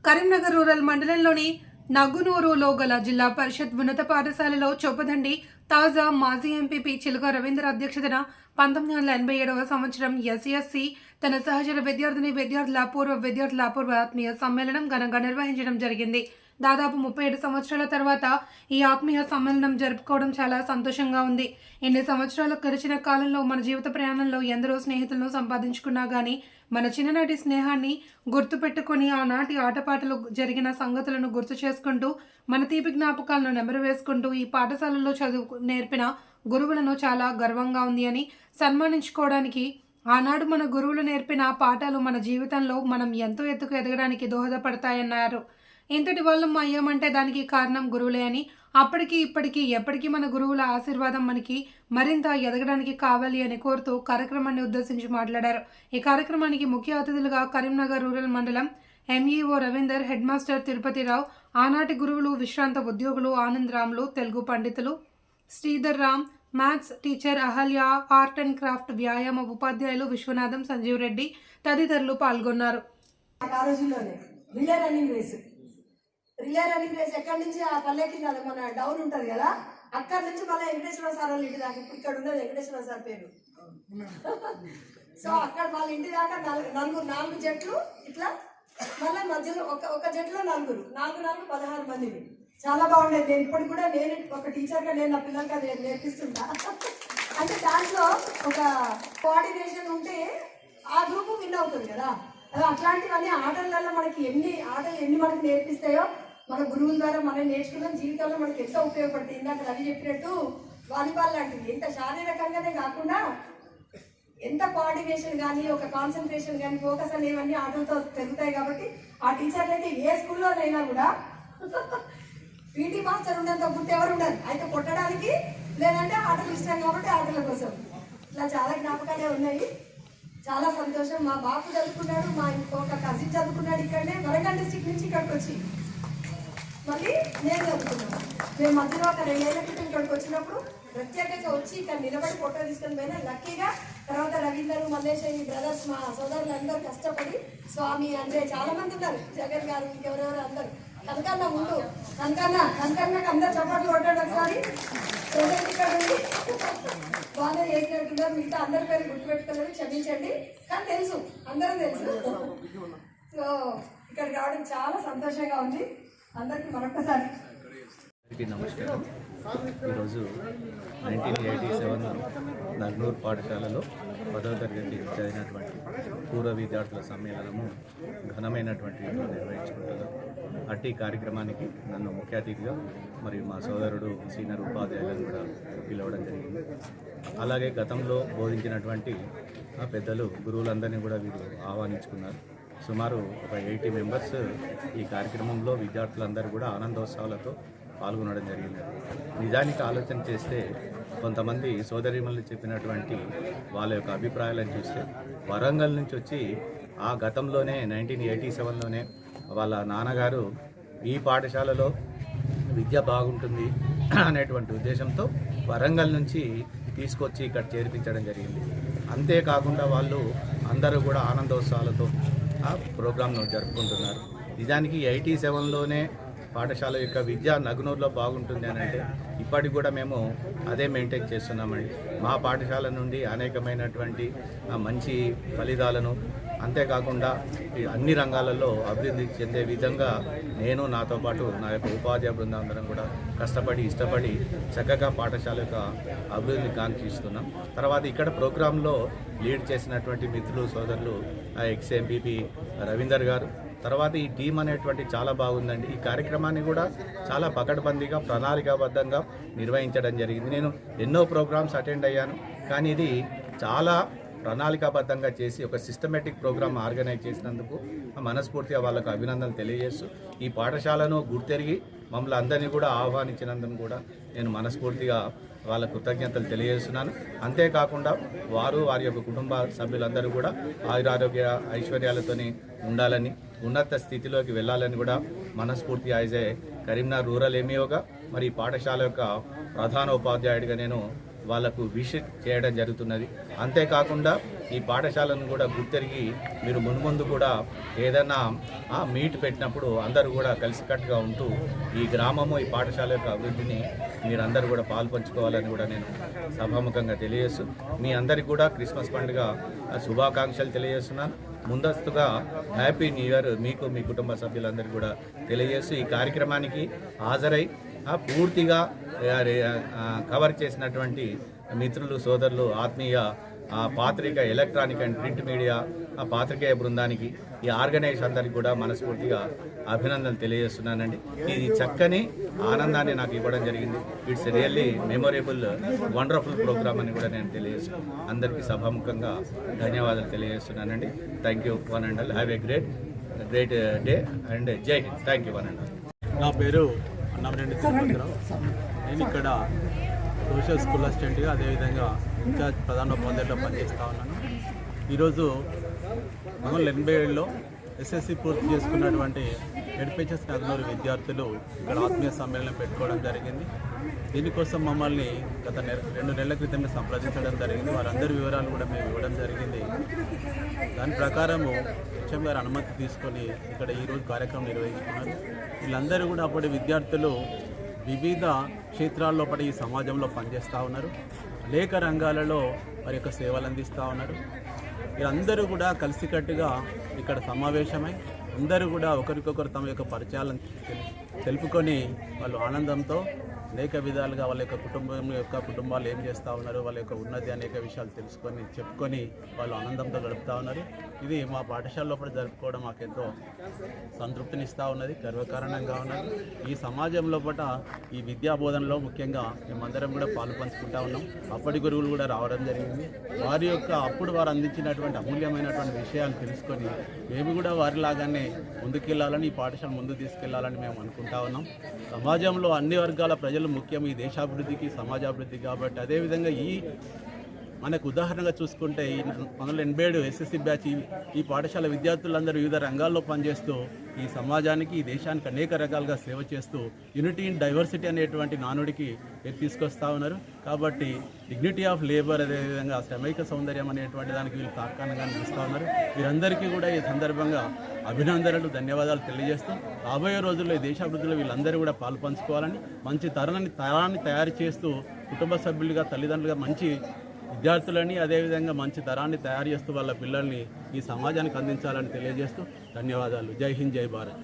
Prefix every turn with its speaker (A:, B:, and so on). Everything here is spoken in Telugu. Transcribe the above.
A: కరీంనగర్ రూరల్ మండలంలోని నగునూరులో గల జిల్లా పరిషత్ ఉన్నత పాఠశాలలో చొప్పదండి తాజా మాజీ ఎంపీపీ చిలుక రవీంద్ర అధ్యక్షతన 1987వ సంవత్సరం ఎస్ఎస్సి తన సహచర విద్యార్థుల పూర్వ ఆత్మీయ సమ్మేళనం ఘనంగా నిర్వహించడం జరిగింది. దాదాపు 37 సంవత్సరాల తర్వాత ఈ ఆత్మీయ సమ్మేళనం జరుపుకోవడం చాలా సంతోషంగా ఉంది. ఎన్ని సంవత్సరాలు గడిచిన కాలంలో మన జీవిత ప్రయాణంలో ఎందరో స్నేహితులను సంపాదించుకున్నా కానీ మన చిన్ననాటి స్నేహాన్ని గుర్తుపెట్టుకుని ఆనాటి ఆటపాటలు జరిగిన సంగతులను గుర్తు చేసుకుంటూ మన తీపి జ్ఞాపకాలను నెమరు వేసుకుంటూ ఈ పాఠశాలలో చదువు నేర్పిన గురువులను చాలా గర్వంగా ఉంది అని సన్మానించుకోవడానికి ఆనాడు మన గురువులు నేర్పిన పాఠాలు మన జీవితంలో మనం ఎంతో ఎత్తుకు ఎదగడానికి దోహదపడతాయన్నారు. ఇంతటి వాళ్ళం అయ్యామంటే దానికి కారణం గురువులే అని, అప్పటికి ఇప్పటికీ ఎప్పటికీ మన గురువుల ఆశీర్వాదం మనకి మరింత ఎదగడానికి కావాలి అని కోరుతూ కార్యక్రమాన్ని ఉద్దేశించి మాట్లాడారు. ఈ కార్యక్రమానికి ముఖ్య అతిథులుగా కరీంనగర్ రూరల్ మండలం MEO Ravinder, head master Tirupati Rao, ఆనాటి గురువులు, విశ్రాంత ఉద్యోగులు ఆనంద్ రాములు, తెలుగు పండితులు Sridhar Ram, maths teacher Ahalya, art and craft వ్యాయామ ఉపాధ్యాయులు విశ్వనాథం, సంజీవ్ రెడ్డి తదితరులు పాల్గొన్నారు.
B: రిలే రన్నింగ్ రేస్ ఎక్కడి నుంచి ఆ పల్లెకి మన డౌన్ ఉంటుంది కదా, అక్కడి నుంచి మళ్ళీ వెంకటేశ్వర సార్ వాళ్ళ ఇంటి దాకా, ఇప్పుడు ఇక్కడ ఉన్నది వెంకటేశ్వర సార్ పేరు. సో అక్కడ వాళ్ళ ఇంటి దాకా నాలుగు జట్లు ఇట్లా, మళ్ళీ మధ్యలో ఒక జట్లో నలుగురు 16 మందిని. చాలా బాగుండేది. నేను ఇప్పుడు కూడా నేను ఒక టీచర్గా నేను నా పిల్లలకి అది నేర్పిస్తుంటా. అంటే దాంట్లో ఒక కోఆర్డినేషన్ ఉంటే ఆ గ్రూపు విన్ అవుతుంది కదా. అట్లాంటివన్నీ ఆటలలో మనకి ఎన్ని మనకి నేర్పిస్తాయో మన గురువుల ద్వారా మనం నేర్చుకున్న జీవితంలో మనకి ఎంతో ఉపయోగపడుతుంది. ఇందాక రవి చెప్పినట్టు వాలీబాల్ లాంటివి ఎంత శారీరకంగానే కాకుండా ఎంత కోఆర్డినేషన్ కానీ, ఒక కాన్సన్ట్రేషన్ కానీ, ఫోకస్ అనేవన్నీ ఆటలతో పెరుగుతాయి. కాబట్టి ఆ టీచర్లు అయితే ఏ స్కూల్లోనైనా కూడా పీటీ మాస్టర్ ఉన్నంత గుర్తు ఎవరు ఉండరు. అయితే కొట్టడానికి లేదంటే ఆటలు ఇష్టం కాబట్టి ఆటల కోసం ఇట్లా చాలా జ్ఞాపకాలే ఉన్నాయి. చాలా సంతోషం. మా బాబు చదువుకున్నాడు, మా ఇంకొక కజిన్ చదువుకున్నాడు ఇక్కడనే వరంగల్ డిస్ట్రిక్ట్ నుంచి ఇక్కడికి వచ్చి, మళ్ళీ నేను చదువుకున్నాను. మేము మధ్యలో ఒక 2 ఏళ్ల క్రితం ఇక్కడికి వచ్చినప్పుడు ప్రత్యేకంగా వచ్చి ఇక్కడ నిలబడి ఫోటో తీసుకొని పోయినా. లక్కీగా తర్వాత రవీందర్, మల్లేష్ ఈ బ్రదర్స్, మా సోదరులు అందరూ కష్టపడి, స్వామి అంటే చాలా మంది ఉన్నారు, జగన్ గారు, ఇంకెవరెవరు అందరు. కనకన్నా ముందు కనకన్నకు అందరు చప్పట్లు కొట్టాడు ఒకసారి. ఇక్కడ ఉంది బాగా చేసినట్టున్నారు. మిగతా అందరి పేరు గుర్తుపెట్టుకోలేదు, క్షమించండి. కానీ తెలుసు, అందరూ తెలుసు. సో ఇక్కడికి రావడం చాలా సంతోషంగా ఉంది. అందరికీ మరొకసారి
C: నమస్కారం. ఈరోజు 1987 నగ్నూరు పాఠశాలలో 10వ తరగతి చదివినటువంటి పూర్వ విద్యార్థుల సమ్మేళనము ఘనమైనటువంటి నిర్వహించుకుంటున్నాం. అట్టి కార్యక్రమానికి నన్ను ముఖ్య అతిథిగా మరియు మా సోదరుడు సీనియర్ ఉపాధ్యాయులను కూడా పిలవడం జరిగింది. అలాగే గతంలో బోధించినటువంటి ఆ పెద్దలు గురువులందరినీ కూడా వీరు ఆహ్వానించుకున్నారు. సుమారు ఒక 80 మెంబర్స్ ఈ కార్యక్రమంలో విద్యార్థులందరూ కూడా ఆనందోత్సవాలతో పాల్గొనడం జరిగింది. నిజానికి ఆలోచన చేస్తే కొంతమంది సోదరిమల్ని చెప్పినటువంటి వాళ్ళ యొక్క అభిప్రాయాలను చూస్తే వరంగల్ నుంచి వచ్చి ఆ గతంలోనే 1987లోనే వాళ్ళ నాన్నగారు ఈ పాఠశాలలో విద్య బాగుంటుంది అనేటువంటి ఉద్దేశంతో వరంగల్ నుంచి తీసుకొచ్చి ఇక్కడ చేర్పించడం జరిగింది. అంతేకాకుండా వాళ్ళు అందరూ కూడా ఆనందోత్సవాలతో ఆ ప్రోగ్రాంను జరుపుకుంటున్నారు. నిజానికి 87లోనే పాఠశాల యొక్క విద్య నగునూరులో బాగుంటుంది అని అంటే ఇప్పటికి కూడా మేము అదే మెయింటైన్ చేస్తున్నామండి. మా పాఠశాల నుండి అనేకమైనటువంటి మంచి ఫలితాలను, అంతేకాకుండా అన్ని రంగాలలో అభివృద్ధి చెందే విధంగా నేను, నాతో పాటు నా యొక్క ఉపాధ్యాయ బృందం కూడా కష్టపడి ఇష్టపడి చక్కగా పాఠశాల యొక్క అభివృద్ధిని కాంక్షిస్తున్నాం. తర్వాత ఇక్కడ ప్రోగ్రాంలో లీడ్ చేసినటువంటి మిత్రులు, సోదరులు ఎక్స్ ఎంపీపీ రవీందర్ గారు, తర్వాత ఈ టీం అనేటువంటి చాలా బాగుందండి. ఈ కార్యక్రమాన్ని కూడా చాలా పకడ్బందీగా ప్రణాళికాబద్ధంగా నిర్వహించడం జరిగింది. నేను ఎన్నో ప్రోగ్రామ్స్ అటెండ్ అయ్యాను, కానీ ఇది చాలా ప్రణాళికాబద్ధంగా చేసి ఒక సిస్టమేటిక్ ప్రోగ్రామ్ ఆర్గనైజ్ చేసినందుకు మనస్ఫూర్తిగా వాళ్ళకు అభినందనలు తెలియజేస్తూ ఈ పాఠశాలను గుర్తెరిగి మమ్మల్ని అందరినీ కూడా ఆహ్వానించినందుకు కూడా నేను మనస్ఫూర్తిగా వాళ్ళ కృతజ్ఞతలు తెలియజేస్తున్నాను. అంతేకాకుండా వారి యొక్క కుటుంబ సభ్యులందరూ కూడా ఆయురారోగ్య ఐశ్వర్యాలతోని ఉండాలని, ఉన్నత స్థితిలోకి వెళ్ళాలని కూడా మనస్ఫూర్తి యాజ్ ఏ కరీంనగర్ రూరల్ ఎంఈఓగా మరి పాఠశాల యొక్క ప్రధాన ఉపాధ్యాయుడిగా నేను వాళ్లకు విష్ చేయడం జరుగుతున్నది. అంతేకాకుండా ఈ పాఠశాలను కూడా గుర్తెరిగి మీరు మున్ముందు కూడా ఏదైనా మీట్ పెట్టినప్పుడు అందరూ కూడా కలిసికట్టుగా ఉంటూ ఈ గ్రామము ఈ పాఠశాల యొక్క అభివృద్ధిని మీరందరూ కూడా పాల్పంచుకోవాలని కూడా నేను సభాముఖంగా తెలియజేస్తూ మీ అందరికీ కూడా క్రిస్మస్ పండుగ శుభాకాంక్షలు తెలియజేస్తున్నాను. ముందస్తుగా హ్యాపీ న్యూ ఇయర్ మీకు మీ కుటుంబ సభ్యులందరికీ కూడా తెలియజేస్తూ ఈ కార్యక్రమానికి హాజరై పూర్తిగా కవర్ చేసినటువంటి మిత్రులు, సోదరులు, ఆత్మీయ పాత్రిక, ఎలక్ట్రానిక్ అండ్ ప్రింట్ మీడియా పాత్రికేయ బృందానికి, ఈ ఆర్గనైజేషన్ అందరికీ కూడా మనస్ఫూర్తిగా అభినందనలు తెలియజేస్తున్నానండి. ఇది చక్కని ఆనందాన్ని నాకు ఇవ్వడం జరిగింది. It's really memorable wonderful program అని కూడా నేను తెలియజేస్తున్నాను. అందరికీ సభాముఖంగా ధన్యవాదాలు తెలియజేస్తున్నానండి. Thank you one and all. Have a great day and జై Hind. Thank you one and all.
D: నా పేరు అన్నమరెడ్డి తిరుపతిరావు. నేను ఇక్కడ సోషల్ స్కూల్ అసిస్టెంట్గా, అదేవిధంగా ఇన్ఛార్జ్ ప్రధానోపాధ్యాయులుగా పనిచేస్తూ ఉన్నాను. ఈరోజు 1987లో ఎస్ఎస్సి పూర్తి చేసుకున్నటువంటి ఎడ్పిహెచ్ఎస్ నగనూరు విద్యార్థులు ఇక్కడ ఆత్మీయ సమ్మేళనం పెట్టుకోవడం జరిగింది. దీనికోసం మమ్మల్ని గత 2 నెలల క్రితమే సంప్రదించడం జరిగింది. వారందరి వివరాలు కూడా మేము ఇవ్వడం జరిగింది. దాని ప్రకారము హెచ్ఎం గారు అనుమతి తీసుకొని ఇక్కడ ఈరోజు కార్యక్రమం నిర్వహిస్తున్నారు. వీళ్ళందరూ కూడా అప్పటి విద్యార్థులు వివిధ క్షేత్రాల్లో ఈ సమాజంలో పనిచేస్తూ ఉన్నారు. అనేక రంగాలలో వారి యొక్క సేవలు అందిస్తూ ఉన్నారు. వీరందరూ కూడా కలిసికట్టుగా ఇక్కడ సమావేశమై అందరూ కూడా ఒకరికొకరు తమ యొక్క పరిచయాలను తెలుపుకొని వాళ్ళు ఆనందంతో అనేక విధాలుగా వాళ్ళ యొక్క కుటుంబాలు ఏం చేస్తూ ఉన్నారు, వాళ్ళ యొక్క ఉన్నతి అనేక విషయాలు తెలుసుకొని చెప్పుకొని వాళ్ళు ఆనందంతో గడుపుతూ ఉన్నారు. ఇది మా పాఠశాలలో జరుపుకోవడం మాకెంతో సంతృప్తినిస్తూ ఉన్నది, గర్వకారణంగా ఉన్నది. ఈ సమాజం లోపల ఈ విద్యా బోధనలో ముఖ్యంగా మేమందరం కూడా పాలు పంచుకుంటా ఉన్నాం. అప్పటి గురువులు కూడా రావడం జరిగింది. వారి యొక్క అప్పుడు వారు అందించినటువంటి అమూల్యమైనటువంటి విషయాలు తెలుసుకొని మేము కూడా వారిలాగానే ముందుకెళ్ళాలని, ఈ పాఠశాల ముందుకు తీసుకెళ్లాలని మేము అనుకుంటా ఉన్నాం. సమాజంలో అన్ని వర్గాల ప్రజలు ముఖ్యం ఈ దేశాభివృద్ధికి, సమాజాభివృద్ధికి. కాబట్టి అదేవిధంగా మనకు ఉదాహరణగా చూసుకుంటే ఈ 1987 ఎస్ఎస్సి బ్యాచ్ ఈ పాఠశాల విద్యార్థులందరూ వివిధ రంగాల్లో పనిచేస్తూ ఈ సమాజానికి, ఈ దేశానికి అనేక రకాలుగా సేవ చేస్తూ యూనిటీ ఇన్ డైవర్సిటీ అనేటువంటి నానుడికి తీసుకొస్తూ ఉన్నారు. కాబట్టి డిగ్నిటీ ఆఫ్ లేబర్, అదేవిధంగా శ్రమైక సౌందర్యం అనేటువంటి దానికి వీళ్ళు తార్కాణంగా నిలుస్తూ ఉన్నారు. వీరందరికీ కూడా ఈ సందర్భంగా అభినందనలు, ధన్యవాదాలు తెలియజేస్తూ రాబోయే రోజుల్లో ఈ దేశాభివృద్ధిలో వీళ్ళందరూ కూడా పాలు పంచుకోవాలని, మంచి తరాన్ని తయారు చేస్తూ కుటుంబ సభ్యులుగా, తల్లిదండ్రులుగా మంచి విద్యార్థులని, అదేవిధంగా మంచి తరాన్ని తయారు చేస్తూ వాళ్ళ పిల్లల్ని ఈ సమాజానికి అందించాలని తెలియజేస్తూ ధన్యవాదాలు. జై హింద్, జై భారత్.